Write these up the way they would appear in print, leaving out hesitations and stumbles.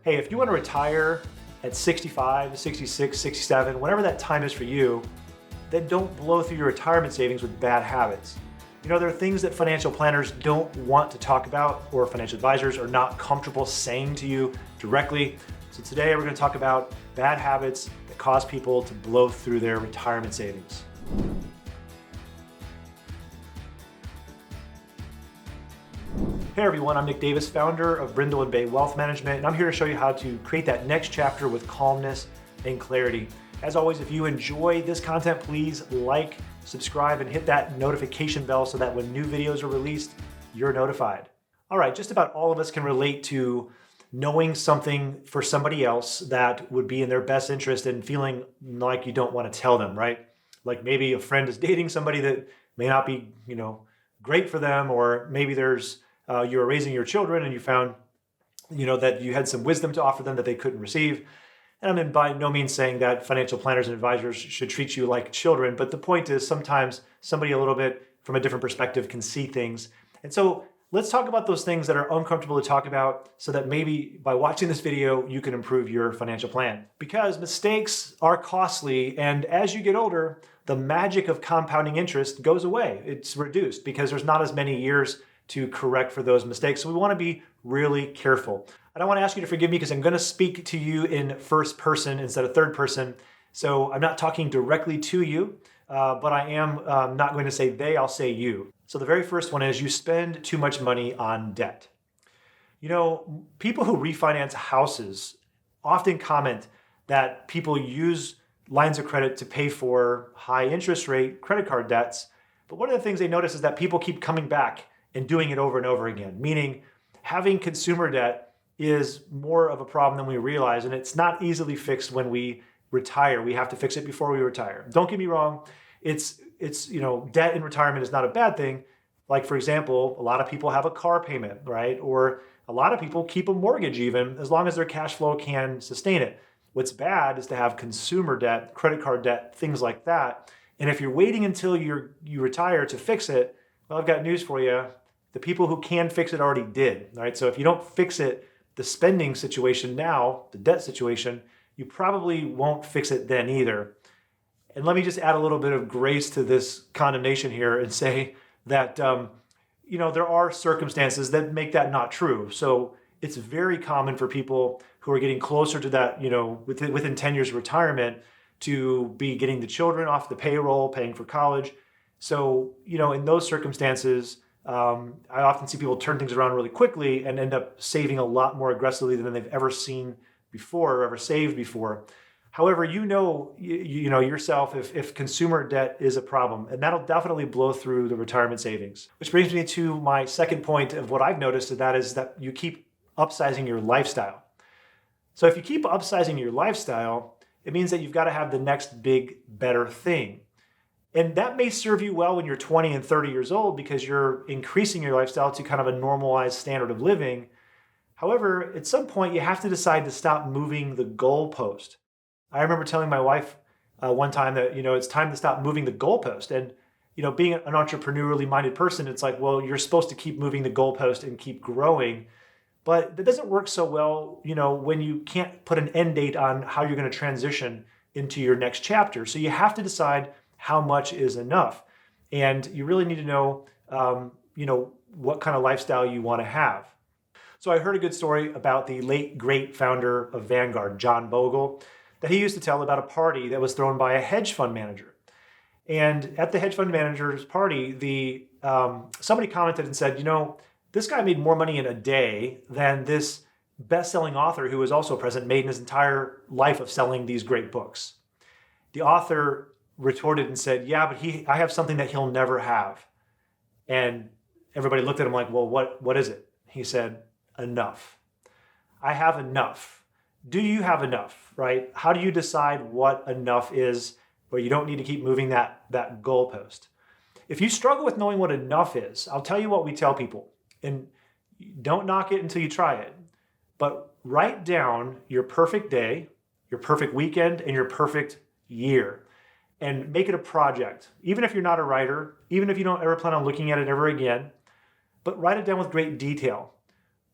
Hey, if you want to retire at 65, 66, 67, whatever that time is for you, then don't blow through your retirement savings with bad habits. You know, there are things that financial planners don't want to talk about, or financial advisors are not comfortable saying to you directly. So today we're going to talk about bad habits that cause people to blow through their retirement savings. Hey everyone, I'm Nick Davis, founder of Brindle and Bay Wealth Management, and I'm here to show you how to create that next chapter with calmness and clarity. As always, if you enjoy this content, please like, subscribe, and hit that notification bell so that when new videos are released, you're notified. All right, just about all of us can relate to knowing something for somebody else that would be in their best interest and feeling like you don't want to tell them, right? Like maybe a friend is dating somebody that may not be, great for them, or maybe there's you were raising your children and you found, that you had some wisdom to offer them that they couldn't receive. And I'm by no means saying that financial planners and advisors should treat you like children, but the point is sometimes somebody a little bit from a different perspective can see things. And so let's talk about those things that are uncomfortable to talk about so that maybe by watching this video, you can improve your financial plan. Because mistakes are costly, and as you get older, the magic of compounding interest goes away. It's reduced because there's not as many years to correct for those mistakes. So we want to be really careful. And I want to ask you to forgive me because I'm going to speak to you in first person instead of third person. So I'm not talking directly to you, but I am not going to say they, I'll say you. So the very first one is you spend too much money on debt. People who refinance houses often comment that people use lines of credit to pay for high interest rate credit card debts. But one of the things they notice is that people keep coming back and doing it over and over again, meaning having consumer debt is more of a problem than we realize, and it's not easily fixed when we retire. We have to fix it before we retire. Don't get me wrong, it's debt in retirement is not a bad thing. Like for example, a lot of people have a car payment, right? Or a lot of people keep a mortgage even as long as their cash flow can sustain it. What's bad is to have consumer debt, credit card debt, things like that. And if you're waiting until you retire to fix it, well, I've got news for you. The people who can fix it already did, right? So if you don't fix it, the spending situation now, the debt situation, you probably won't fix it then either. And let me just add a little bit of grace to this condemnation here and say that, there are circumstances that make that not true. So it's very common for people who are getting closer to that, within 10 years of retirement to be getting the children off the payroll, paying for college. So, in those circumstances, I often see people turn things around really quickly and end up saving a lot more aggressively than they've ever seen before or ever saved before. However, yourself if consumer debt is a problem, and that'll definitely blow through the retirement savings. Which brings me to my second point of what I've noticed, and that is that you keep upsizing your lifestyle. So if you keep upsizing your lifestyle, it means that you've got to have the next big, better thing. And that may serve you well when you're 20 and 30 years old because you're increasing your lifestyle to kind of a normalized standard of living. However, at some point, you have to decide to stop moving the goalpost. I remember telling my wife one time that, it's time to stop moving the goalpost. And, being an entrepreneurially minded person, it's like, well, you're supposed to keep moving the goalpost and keep growing. But that doesn't work so well, when you can't put an end date on how you're going to transition into your next chapter. So you have to decide how much is enough. And you really need to know, what kind of lifestyle you want to have. So I heard a good story about the late great founder of Vanguard, John Bogle, that he used to tell about a party that was thrown by a hedge fund manager. And at the hedge fund manager's party, somebody commented and said, this guy made more money in a day than this best-selling author who was also present made in his entire life of selling these great books. The author retorted and said, yeah, but I have something that he'll never have. And everybody looked at him like, well, what is it? He said, enough. I have enough. Do you have enough, right? How do you decide what enough is where you don't need to keep moving that goalpost? If you struggle with knowing what enough is, I'll tell you what we tell people. And don't knock it until you try it. But write down your perfect day, your perfect weekend, and your perfect year. And make it a project. Even if you're not a writer, even if you don't ever plan on looking at it ever again, but write it down with great detail.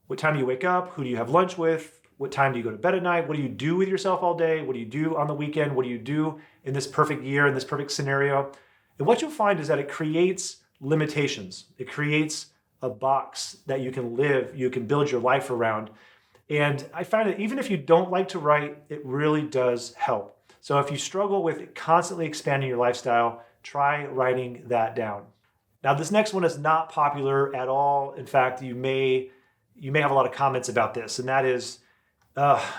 What time do you wake up? Who do you have lunch with? What time do you go to bed at night? What do you do with yourself all day? What do you do on the weekend? What do you do in this perfect year, in this perfect scenario? And what you'll find is that it creates limitations. It creates a box that you can live, you can build your life around. And I find that even if you don't like to write, it really does help. So if you struggle with constantly expanding your lifestyle, try writing that down. Now, this next one is not popular at all. In fact, you may have a lot of comments about this, and that is,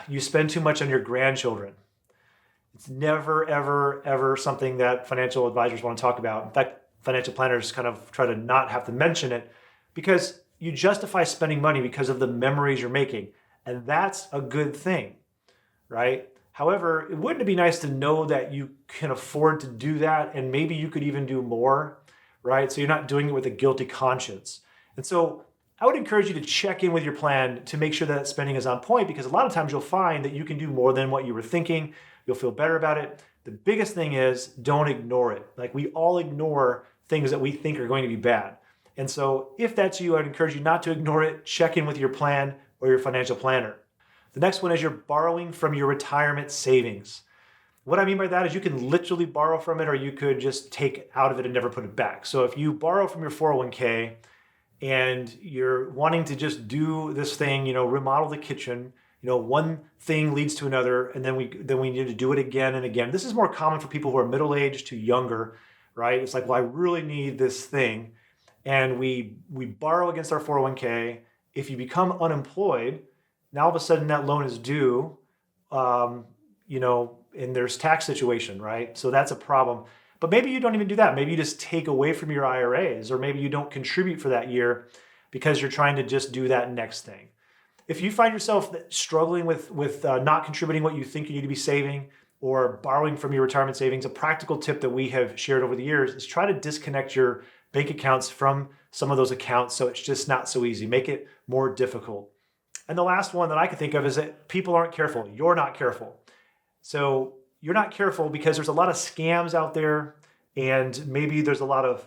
you spend too much on your grandchildren. It's never, ever, ever something that financial advisors want to talk about. In fact, financial planners kind of try to not have to mention it because you justify spending money because of the memories you're making. And that's a good thing, right? However, wouldn't it be nice to know that you can afford to do that and maybe you could even do more, right? So you're not doing it with a guilty conscience. And so I would encourage you to check in with your plan to make sure that spending is on point, because a lot of times you'll find that you can do more than what you were thinking. You'll feel better about it. The biggest thing is don't ignore it. Like, we all ignore things that we think are going to be bad. And so if that's you, I'd encourage you not to ignore it. Check in with your plan or your financial planner. The next one is you're borrowing from your retirement savings. What I mean by that is you can literally borrow from it, or you could just take out of it and never put it back. So if you borrow from your 401k and you're wanting to just do this thing, remodel the kitchen, one thing leads to another, and then we need to do it again and again. This is more common for people who are middle-aged to younger, right? It's like, well, I really need this thing. And we borrow against our 401k. If you become unemployed, now all of a sudden that loan is due, and there's tax situation, right? So that's a problem. But maybe you don't even do that. Maybe you just take away from your IRAs, or maybe you don't contribute for that year because you're trying to just do that next thing. If you find yourself struggling with not contributing what you think you need to be saving, or borrowing from your retirement savings, a practical tip that we have shared over the years is try to disconnect your bank accounts from some of those accounts so it's just not so easy. Make it more difficult. And the last one that I can think of is that people aren't careful. You're not careful. So you're not careful because there's a lot of scams out there, and maybe there's a lot of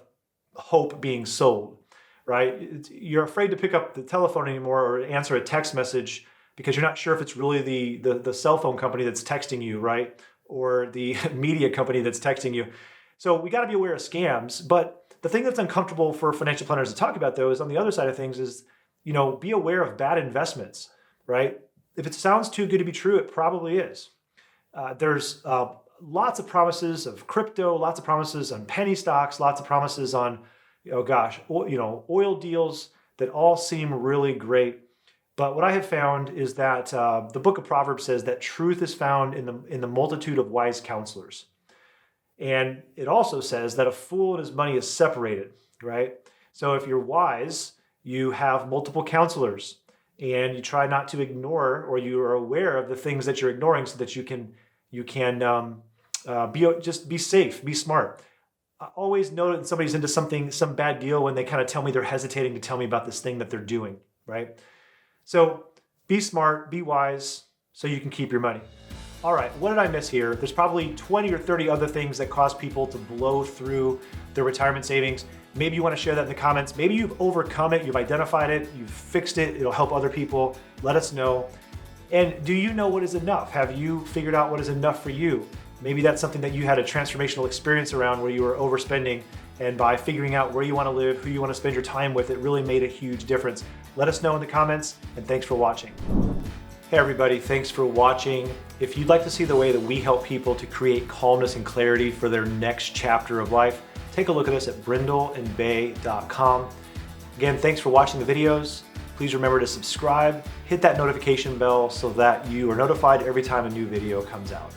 hope being sold, right? You're afraid to pick up the telephone anymore or answer a text message because you're not sure if it's really the cell phone company that's texting you, right? Or the media company that's texting you. So we got to be aware of scams. But the thing that's uncomfortable for financial planners to talk about, though, is on the other side of things is, be aware of bad investments, right? If it sounds too good to be true, it probably is. There's lots of promises of crypto, lots of promises on penny stocks, lots of promises on, oil deals that all seem really great. But what I have found is that the book of Proverbs says that truth is found in the multitude of wise counselors. And it also says that a fool and his money is separated, right? So if you're wise, you have multiple counselors, and you try not to ignore, or you are aware of the things that you're ignoring so that you can be safe, be smart. I always know that somebody's into some bad deal when they kind of tell me they're hesitating to tell me about this thing that they're doing, right? So be smart, be wise, so you can keep your money. All right, what did I miss here? There's probably 20 or 30 other things that cause people to blow through their retirement savings. Maybe you want to share that in the comments. Maybe you've overcome it, you've identified it, you've fixed it, it'll help other people. Let us know. And do you know what is enough? Have you figured out what is enough for you? Maybe that's something that you had a transformational experience around where you were overspending, and by figuring out where you want to live, who you want to spend your time with, it really made a huge difference. Let us know in the comments, and thanks for watching. Hey everybody, thanks for watching. If you'd like to see the way that we help people to create calmness and clarity for their next chapter of life, take a look at us at brindleandbay.com. Again, thanks for watching the videos. Please remember to subscribe, hit that notification bell so that you are notified every time a new video comes out.